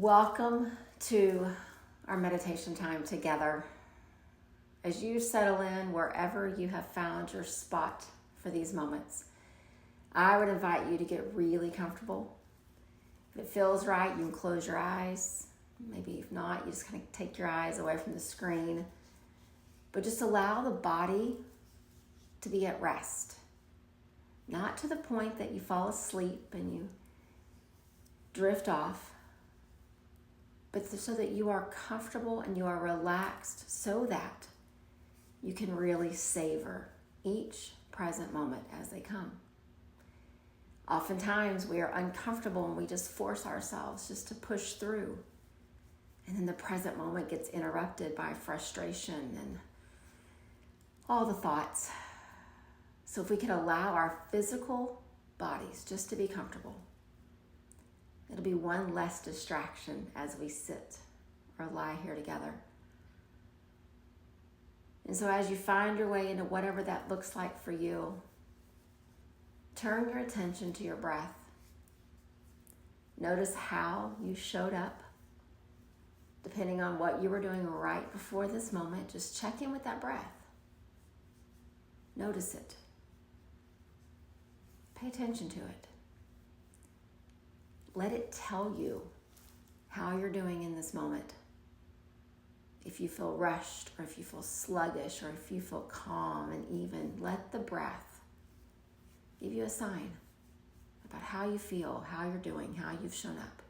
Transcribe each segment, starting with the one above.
Welcome to our meditation time together. As you settle in wherever you have found your spot for these moments, I would invite you to get really comfortable. If it feels right, you can close your eyes. Maybe if not, you just kind of take your eyes away from the screen. But just allow the body to be at rest. Not to the point that you fall asleep and you drift off, but so that you are comfortable and you are relaxed so that you can really savor each present moment as they come. Oftentimes we are uncomfortable and we just force ourselves just to push through. And then the present moment gets interrupted by frustration and all the thoughts. So if we could allow our physical bodies just to be comfortable, it'll be one less distraction as we sit or lie here together. And so as you find your way into whatever that looks like for you, turn your attention to your breath. Notice how you showed up, depending on what you were doing right before this moment. Just check in with that breath. Notice it. Pay attention to it. Let it tell you how you're doing in this moment. If you feel rushed, or if you feel sluggish, or if you feel calm and even, let the breath give you a sign about how you feel, how you're doing, how you've shown up.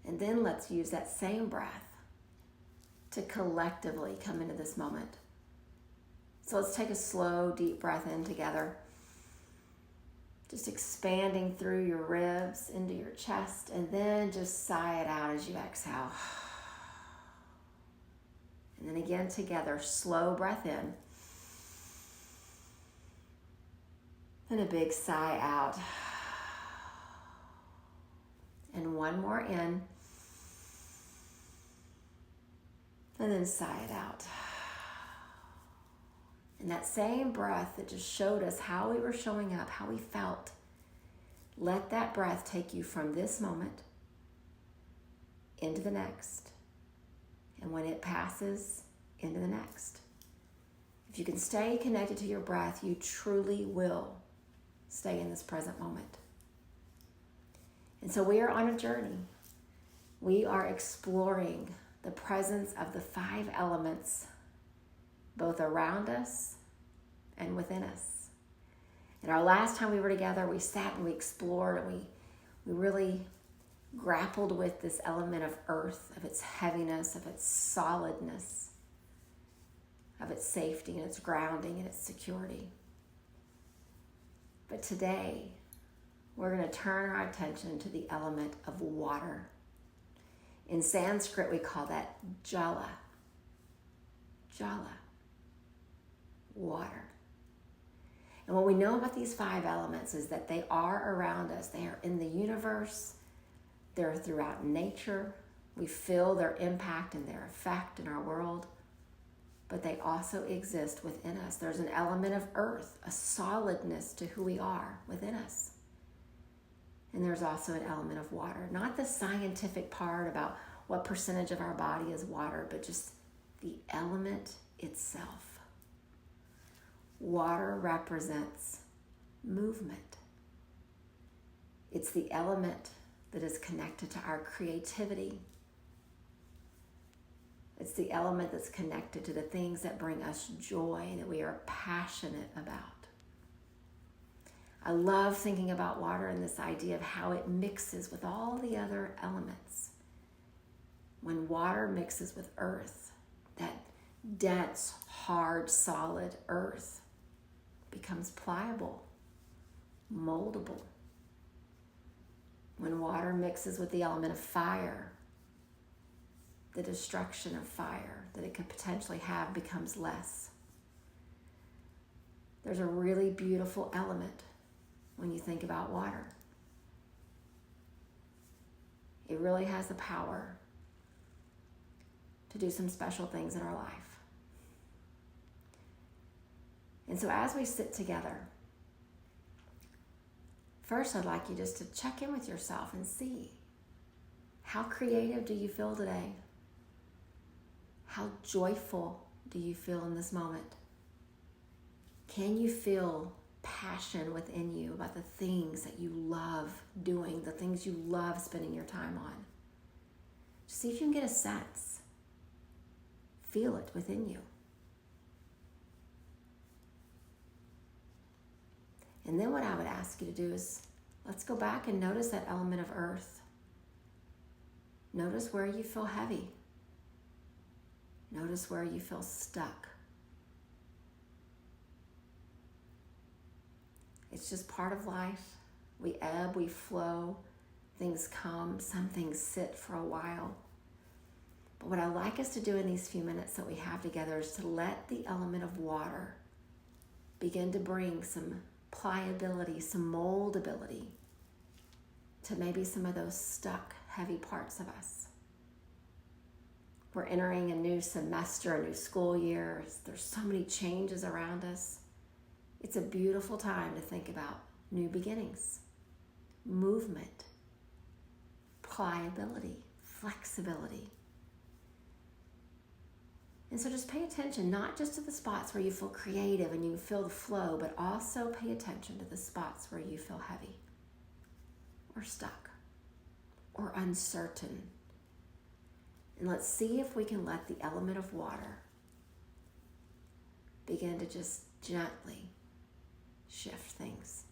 And then let's use that same breath to collectively come into this moment. So let's take a slow, deep breath in together. Just expanding through your ribs into your chest, and then just sigh it out as you exhale. And then again together, slow breath in. And a big sigh out. And one more in. And then sigh it out. And that same breath that just showed us how we were showing up, how we felt, let that breath take you from this moment into the next. And when it passes, into the next. If you can stay connected to your breath, you truly will stay in this present moment. And so we are on a journey. We are exploring the presence of the 5 elements both around us and within us. And our last time we were together, we sat and we explored and we really grappled with this element of earth, of its heaviness, of its solidness, of its safety and its grounding and its security. But today, we're going to turn our attention to the element of water. In Sanskrit, we call that JALA. JALA. Water. And what we know about these 5 elements is that they are around us. They are in the universe. They're throughout nature. We feel their impact and their effect in our world. But they also exist within us. There's an element of earth, a solidness to who we are within us. And there's also an element of water. Not the scientific part about what percentage of our body is water, but just the element itself. Water represents movement. It's the element that is connected to our creativity. It's the element that's connected to the things that bring us joy, that we are passionate about. I love thinking about water and this idea of how it mixes with all the other elements. When water mixes with earth, that dense, hard, solid earth becomes pliable, moldable. When water mixes with the element of fire, the destruction of fire that it could potentially have becomes less. There's a really beautiful element when you think about water. It really has the power to do some special things in our life. And so as we sit together, First, I'd like you just to check in with yourself and see, how creative do you feel today? How joyful do you feel in this moment? Can you feel passion within you about the things that you love doing, the things you love spending your time on? See if you can get a sense. Feel it within you. And then what I would ask you to do is, let's go back and notice that element of earth. Notice where you feel heavy. Notice where you feel stuck. It's just part of life. We ebb, we flow, things come, some things sit for a while. But what I like us to do in these few minutes that we have together is to let the element of water begin to bring some pliability, some moldability to maybe some of those stuck, heavy parts of us. We're entering a new semester, a new school year. There's so many changes around us. It's a beautiful time to think about new beginnings, movement, pliability, flexibility. And so just pay attention, not just to the spots where you feel creative and you feel the flow, but also pay attention to the spots where you feel heavy or stuck or uncertain. And let's see if we can let the element of water begin to just gently shift things.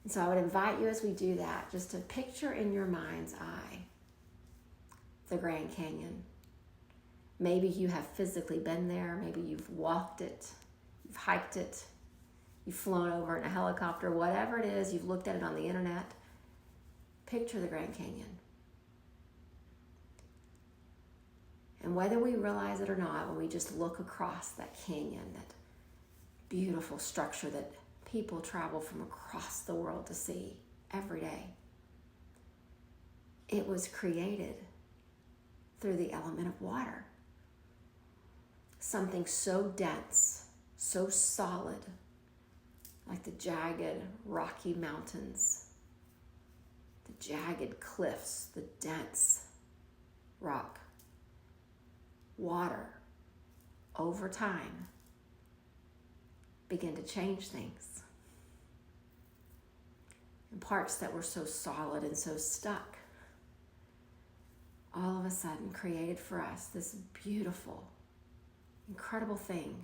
And so I would invite you as we do that, just to picture in your mind's eye the Grand Canyon. Maybe you have physically been there. Maybe you've walked it, you've hiked it, you've flown over in a helicopter, whatever it is, you've looked at it on the internet. Picture the Grand Canyon. And whether we realize it or not, when we just look across that canyon, that beautiful structure that people travel from across the world to see every day, it was created through the element of water. Something so dense, so solid, like the jagged rocky mountains, the jagged cliffs, the dense rock. Water, over time, begin to change things. And parts that were so solid and so stuck, all of a sudden created for us this beautiful, incredible thing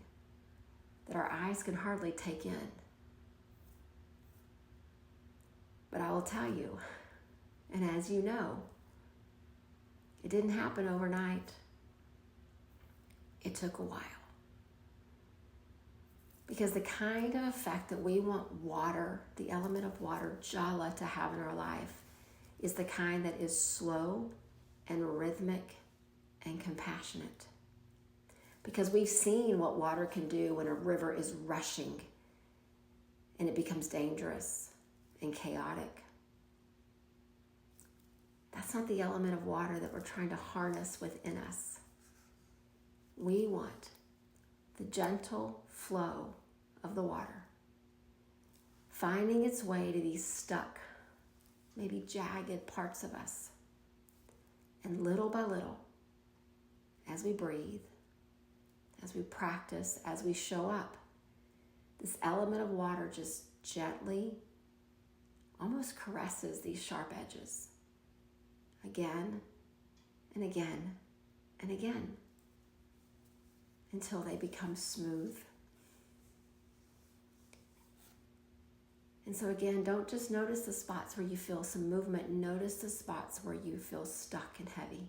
that our eyes can hardly take in. But I will tell you, and as you know, it didn't happen overnight. It took a while. Because the kind of effect that we want water, the element of water, JALA, to have in our life is the kind that is slow and rhythmic and compassionate. Because we've seen what water can do when a river is rushing and it becomes dangerous and chaotic. That's not the element of water that we're trying to harness within us. We want the gentle flow of the water, finding its way to these stuck, maybe jagged parts of us. And little by little, as we breathe, as we practice, as we show up, this element of water just gently, almost caresses these sharp edges again and again and again, until they become smooth. And so again, don't just notice the spots where you feel some movement, notice the spots where you feel stuck and heavy.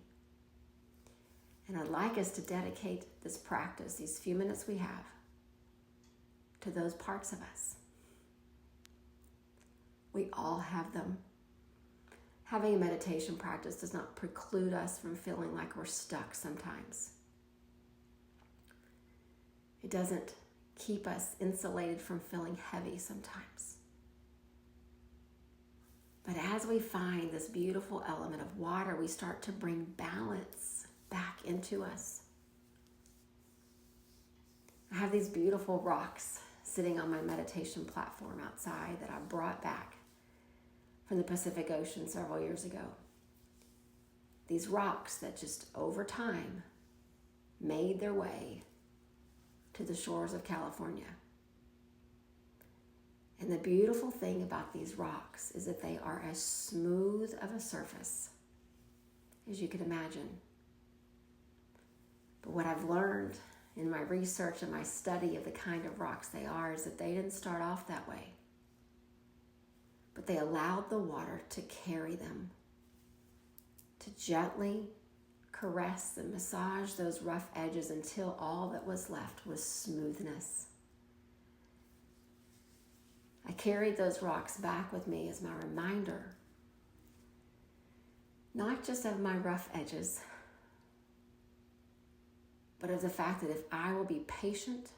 And I'd like us to dedicate this practice, these few minutes we have, to those parts of us. We all have them. Having a meditation practice does not preclude us from feeling like we're stuck sometimes. It doesn't keep us insulated from feeling heavy sometimes. But as we find this beautiful element of water, we start to bring balance back into us. I have these beautiful rocks sitting on my meditation platform outside that I brought back from the Pacific Ocean several years ago. These rocks that just over time made their way to the shores of California. And the beautiful thing about these rocks is that they are as smooth of a surface as you could imagine. But what I've learned in my research and my study of the kind of rocks they are is that they didn't start off that way. But they allowed the water to carry them, to gently caress and massage those rough edges until all that was left was smoothness. I carried those rocks back with me as my reminder, not just of my rough edges, but of the fact that if I will be patient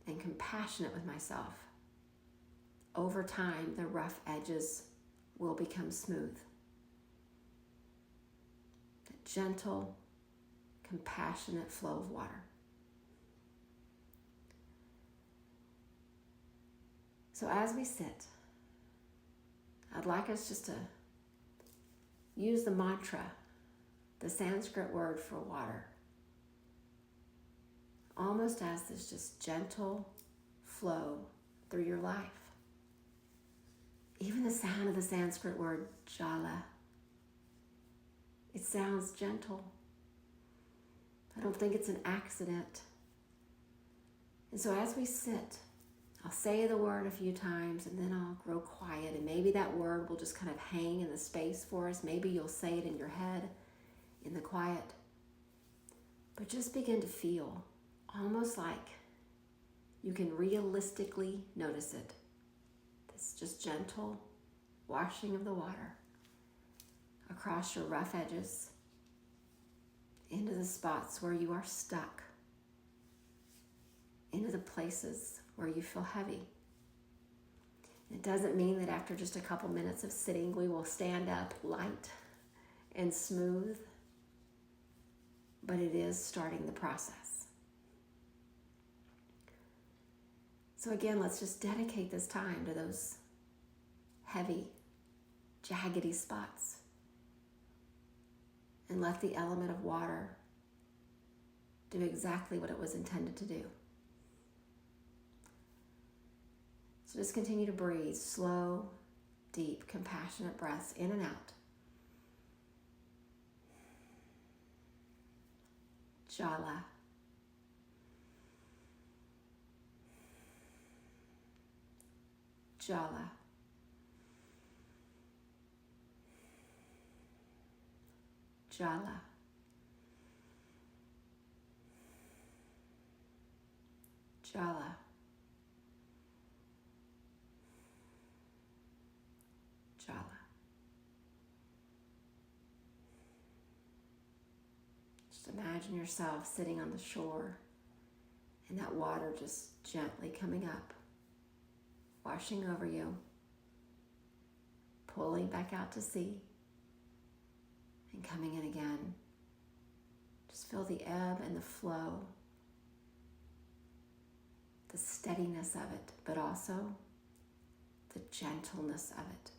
and compassionate with myself, over time the rough edges will become smooth. A gentle, compassionate flow of water. So as we sit, I'd like us just to use the mantra, the Sanskrit word for water, almost as this just gentle flow through your life. Even the sound of the Sanskrit word JALA, it sounds gentle. I don't think it's an accident. And so as we sit, I'll say the word a few times and then I'll grow quiet, and maybe that word will just kind of hang in the space for us. Maybe you'll say it in your head in the quiet. But just begin to feel almost like you can realistically notice it. This just gentle washing of the water across your rough edges into the spots where you are stuck, into the places where you feel heavy. It doesn't mean that after just a couple minutes of sitting, we will stand up light and smooth, but it is starting the process. So again, let's just dedicate this time to those heavy, jaggedy spots and let the element of water do exactly what it was intended to do. So just continue to breathe, slow, deep, compassionate breaths in and out. JALA. JALA. JALA. JALA. JALA. Just imagine yourself sitting on the shore and that water just gently coming up, washing over you, pulling back out to sea, and coming in again. Just feel the ebb and the flow, the steadiness of it, but also the gentleness of it.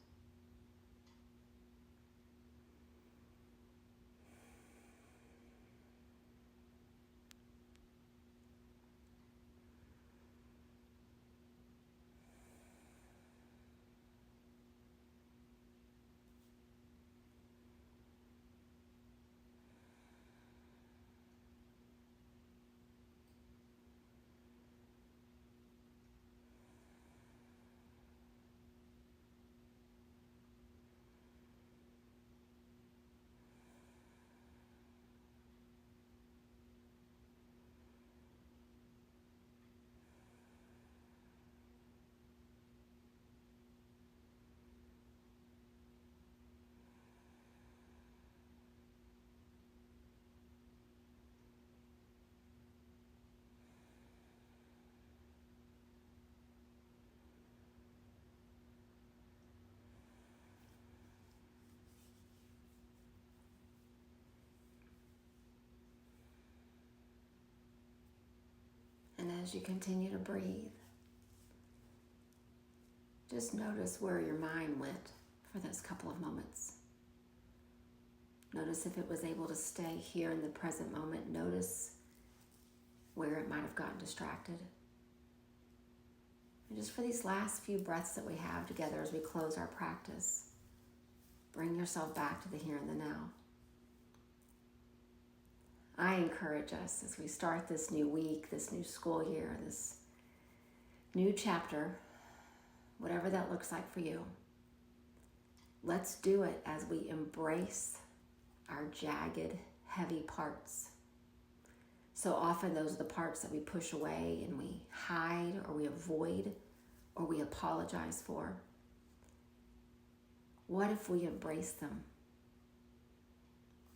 And as you continue to breathe, Just notice where your mind went for those couple of moments. Notice if it was able to stay here in the present moment. Notice where it might have gotten distracted. And just for these last few breaths that we have together as we close our practice, bring yourself back to the here and the now. I encourage us as we start this new week, this new school year, this new chapter, whatever that looks like for you. Let's do it as we embrace our jagged, heavy parts. So often those are the parts that we push away and we hide or we avoid or we apologize for. What if we embrace them?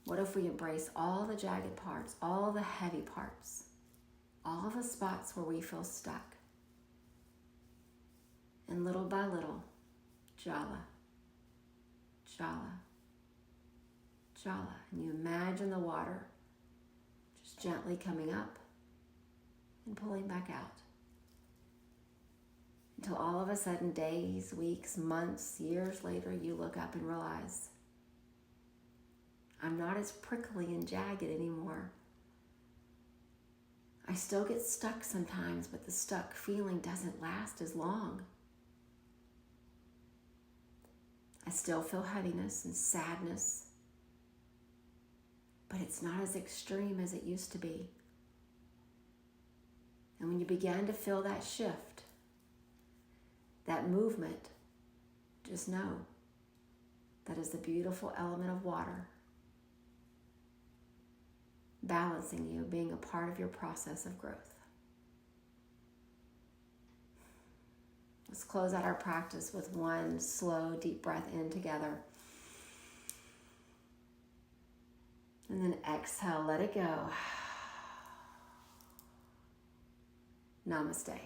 What if we embrace all the jagged parts, all the heavy parts, all the spots where we feel stuck? And little by little, Jala, Jala, Jala. And you imagine the water just gently coming up and pulling back out. Until all of a sudden, days, weeks, months, years later, you look up and realize, I'm not as prickly and jagged anymore. I still get stuck sometimes, but the stuck feeling doesn't last as long. I still feel heaviness and sadness, but it's not as extreme as it used to be. And when you begin to feel that shift, that movement, just know that is the beautiful element of water balancing you, being a part of your process of growth. Let's close out our practice with one slow, deep breath in together. And then exhale, let it go. Namaste.